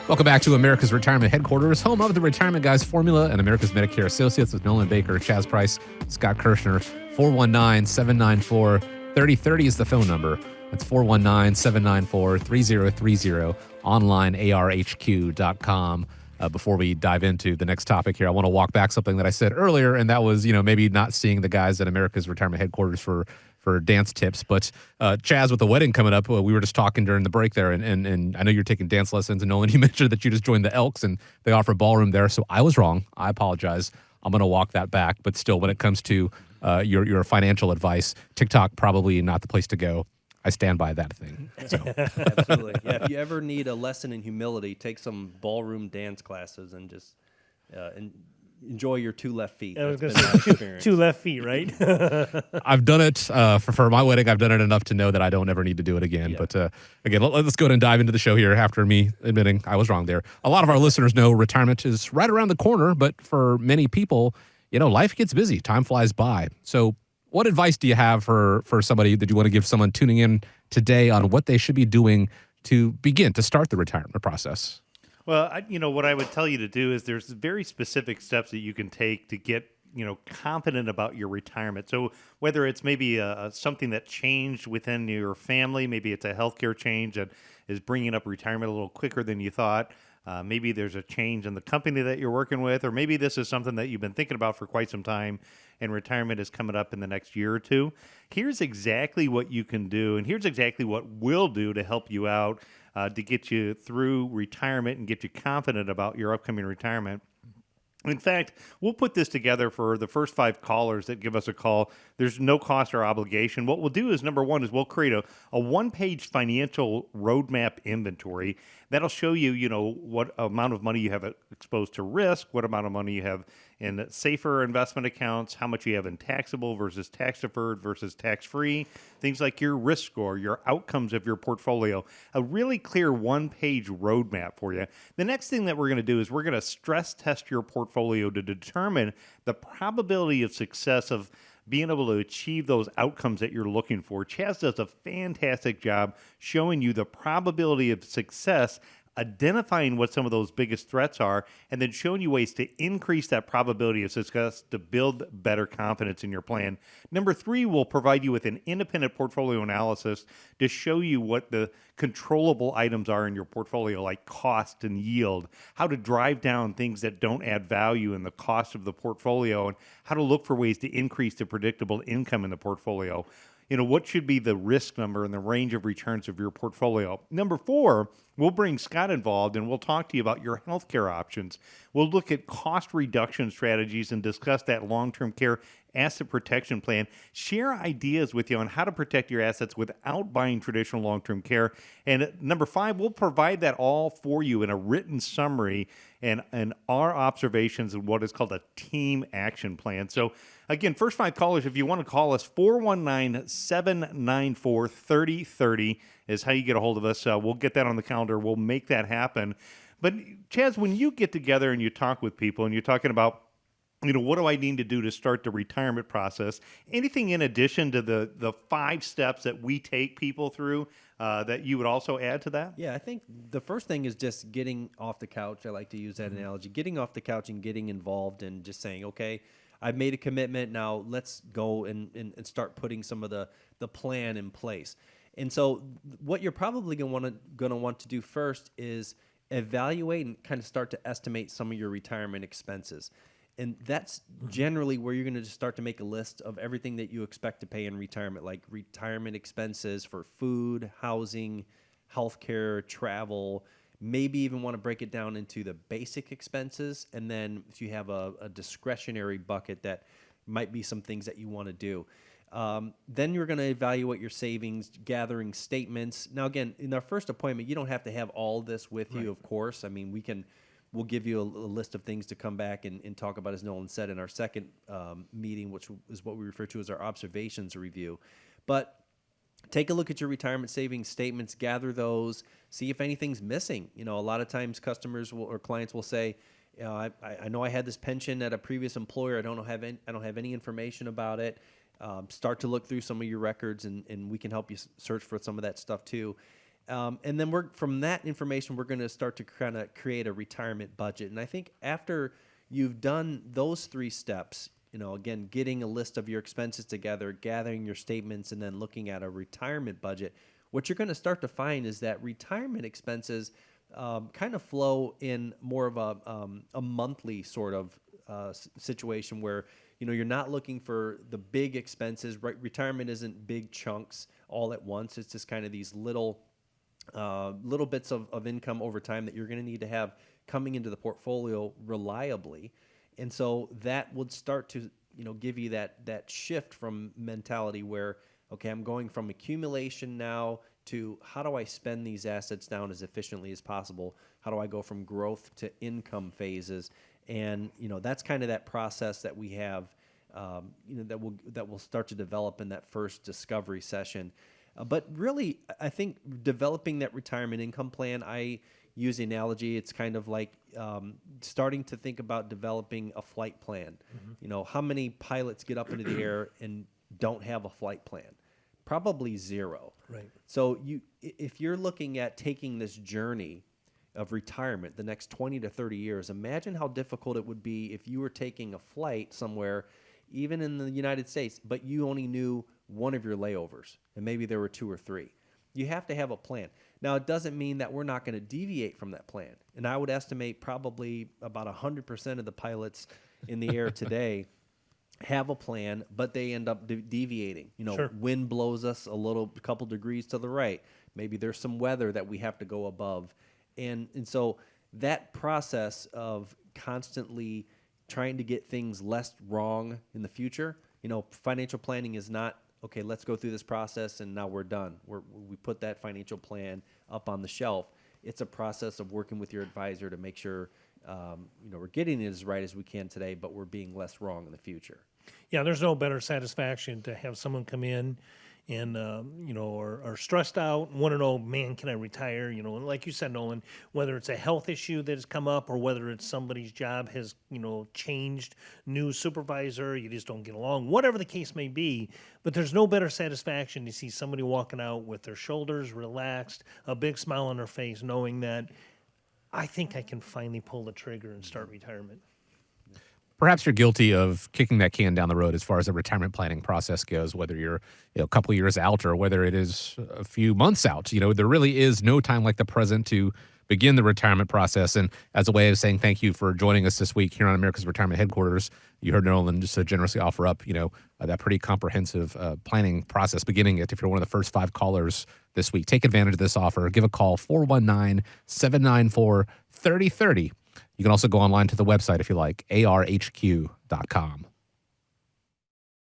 Welcome back to America's Retirement Headquarters, home of the Retirement Guys Formula and America's Medicare Associates with Nolan Baker, Chaz Price, Scott Kerschner. 419-794-3030 is the phone number. That's 419-794-3030. Online, arhq.com. Before we dive into the next topic here, I want to walk back something that I said earlier, and that was, maybe not seeing the guys at America's Retirement Headquarters for dance tips. But Chaz, with the wedding coming up, we were just talking during the break there, and I know you're taking dance lessons. And Nolan, you mentioned that you just joined the Elks, and they offer ballroom there. So I was wrong. I apologize. I'm going to walk that back. But still, when it comes to your financial advice, TikTok probably not the place to go. I stand by that thing. So. Absolutely. Yeah, if you ever need a lesson in humility, take some ballroom dance classes and just enjoy your two left feet. I was going to say two left feet, right? I've done it for my wedding. I've done it enough to know that I don't ever need to do it again. Yeah. But again, let's go ahead and dive into the show here after me admitting I was wrong there. A lot of our listeners know retirement is right around the corner, but for many people, life gets busy. Time flies by. So what advice do you have for somebody that you want to give someone tuning in today on what they should be doing to begin to start the retirement process? Well, what I would tell you to do is there's very specific steps that you can take to get, confident about your retirement. So whether it's maybe something that changed within your family, maybe it's a healthcare change that is bringing up retirement a little quicker than you thought. Maybe there's a change in the company that you're working with, or maybe this is something that you've been thinking about for quite some time and retirement is coming up in the next year or two. Here's exactly what you can do, and here's exactly what we'll do to help you out to get you through retirement and get you confident about your upcoming retirement. In fact, we'll put this together for the first 5 callers that give us a call. There's no cost or obligation. What we'll do is, number one, is we'll create a one-page financial roadmap inventory. That'll show you, what amount of money you have exposed to risk, what amount of money you have in safer investment accounts, how much you have in taxable versus tax-deferred versus tax-free, things like your risk score, your outcomes of your portfolio, a really clear one-page roadmap for you. The next thing that we're going to do is we're going to stress test your portfolio to determine the probability of success of being able to achieve those outcomes that you're looking for. Chaz does a fantastic job showing you the probability of success, identifying what some of those biggest threats are, and then showing you ways to increase that probability of success to build better confidence in your plan. Number 3, we'll provide you with an independent portfolio analysis to show you what the controllable items are in your portfolio, like cost and yield, how to drive down things that don't add value in the cost of the portfolio, and how to look for ways to increase the predictable income in the portfolio. What should be the risk number and the range of returns of your portfolio. Number 4, we'll bring Scott involved and we'll talk to you about your healthcare options. We'll look at cost reduction strategies and discuss that long-term care asset protection plan, share ideas with you on how to protect your assets without buying traditional long-term care. And number 5, we'll provide that all for you in a written summary and our observations of what is called a team action plan. So again, first 5 callers, if you want to call us, 419-794-3030 is how you get a hold of us. We'll get that on the calendar. We'll make that happen. But Chaz, when you get together and you talk with people and you're talking about, what do I need to do to start the retirement process? Anything in addition to the 5 steps that we take people through that you would also add to that? Yeah, I think the first thing is just getting off the couch. I like to use that analogy. Getting off the couch and getting involved and just saying, okay, I've made a commitment. Now let's go and start putting some of the plan in place. And so what you're probably going to want to do first is evaluate and kind of start to estimate some of your retirement expenses. And that's generally where you're going to just start to make a list of everything that you expect to pay in retirement, like retirement expenses for food, housing, healthcare, travel. Maybe even want to break it down into the basic expenses. And then if you have a discretionary bucket, that might be some things that you want to do. Then you're going to evaluate your savings, gathering statements. Now, again, in our first appointment, you don't have to have all this with you, of course. I mean, we'll give you a list of things to come back and talk about, as Nolan said, in our second meeting, which is what we refer to as our observations review. But take a look at your retirement savings statements, gather those, see if anything's missing. A lot of times customers or clients will say, I know I had this pension at a previous employer. I don't have any information about it. Start to look through some of your records, and we can help you search for some of that stuff too. And then from that information, we're going to start to kind of create a retirement budget. And I think after you've done those 3 steps, again, getting a list of your expenses together, gathering your statements, and then looking at a retirement budget, what you're going to start to find is that retirement expenses kind of flow in more of a monthly sort of situation where you're not looking for the big expenses. Right? Retirement isn't big chunks all at once. It's just kind of these little bits of income over time that you're going to need to have coming into the portfolio reliably. And so that would start to give you that shift from mentality where, okay, I'm going from accumulation now to how do I spend these assets down as efficiently as possible? How do I go from growth to income phases? And that's kind of that process that we have, that will start to develop in that first discovery session. But really, I think developing that retirement income plan, I use the analogy, it's kind of like starting to think about developing a flight plan. How many pilots get up into the air and don't have a flight plan? Probably 0. Right. So if you're looking at taking this journey of retirement the next 20 to 30 years, imagine how difficult it would be if you were taking a flight somewhere, even in the United States, but you only knew one of your layovers, and maybe there were 2 or 3. You have to have a plan. Now, it doesn't mean that we're not going to deviate from that plan. And I would estimate probably about 100% of the pilots in the air today have a plan, but they end up deviating. Sure. Wind blows us a couple degrees to the right. Maybe there's some weather that we have to go above. And so that process of constantly trying to get things less wrong in the future, financial planning is not, okay, let's go through this process and now we're done. We put that financial plan up on the shelf. It's a process of working with your advisor to make sure we're getting it as right as we can today, but we're being less wrong in the future. Yeah, there's no better satisfaction to have someone come in and are stressed out and want to know, man, can I retire? And like you said, Nolan, whether it's a health issue that has come up or whether it's somebody's job has changed, new supervisor, you just don't get along, whatever the case may be. But there's no better satisfaction to see somebody walking out with their shoulders relaxed, a big smile on their face, knowing that I think I can finally pull the trigger and start retirement. Perhaps you're guilty of kicking that can down the road as far as the retirement planning process goes, whether you're a couple of years out or whether it is a few months out. There really is no time like the present to begin the retirement process. And as a way of saying thank you for joining us this week here on America's Retirement Headquarters, you heard Nolan just so generously offer up, that pretty comprehensive planning process, beginning it if you're one of the first 5 callers this week. Take advantage of this offer. Give a call, 419-794-3030. You can also go online to the website if you like, arhq.com.